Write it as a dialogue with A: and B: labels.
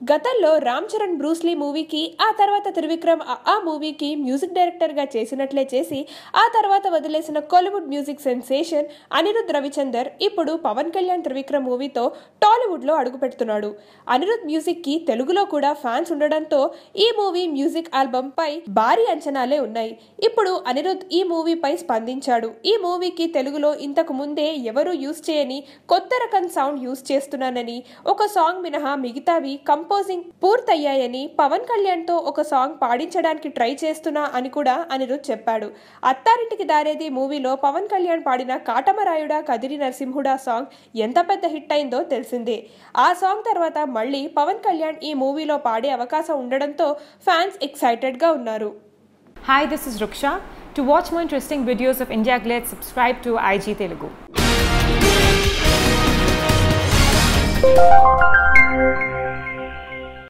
A: గతంలో రామ్ చరణ్ బ్రూస్లీ మూవీకి ఆ తర్వాత త్రివిక్రమ్ ఆ మూవీకి మ్యూజిక్ డైరెక్టర్గా చేసినట్లే చేసి ఆ తర్వాత వదిలేసిన కోలీవుడ్ మ్యూజిక్ సెన్సేషన్ అనిరుద్ రవిచందర్ ఇప్పుడు పవన్ కళ్యాణ్ త్రివిక్రమ్ మూవీతో టాలీవుడ్లో అడుగుపెడుతున్నాడు. అనిరుద్ మ్యూజిక్కి తెలుగులో కూడా ఫ్యాన్స్ ఉండడంతో ఈ మూవీ మ్యూజిక్ ఆల్బమ్ పై భారీ అంచనాలే ఉన్నాయి. ఇప్పుడు అనిరుద్ ఈ మూవీపై స్పందించాడు. ఈ మూవీకి తెలుగులో ఇంతకు ముందే ఎవరూ యూజ్ చేయని కొత్త రకం సౌండ్ యూజ్ చేస్తున్నానని, ఒక సాంగ్ మినహా మిగతావి కంపోజింగ్ పూర్తయ్యాయని, పవన్ కళ్యాణ్ తో ఒక సాంగ్ పాడించడానికి ట్రై చేస్తున్నా అని కూడా అనిరుద్ చెప్పాడు. అత్తారింటికి దారేది మూవీలో పవన్ కళ్యాణ్ పాడిన కాటమరాయుడా కదిరి నరసింహుడా సాంగ్ ఎంత పెద్ద హిట్ అయిందో తెలిసిందే. ఆ సాంగ్ తర్వాత మళ్ళీ పవన్ కళ్యాణ్ ఈ మూవీలో పాడే అవకాశం ఉండడంతో ఫ్యాన్స్ ఎక్సైటెడ్ గా ఉన్నారు.
B: Hi, this is Ruksha. To watch more interesting videos of India Glitz, subscribe to IG Telugu.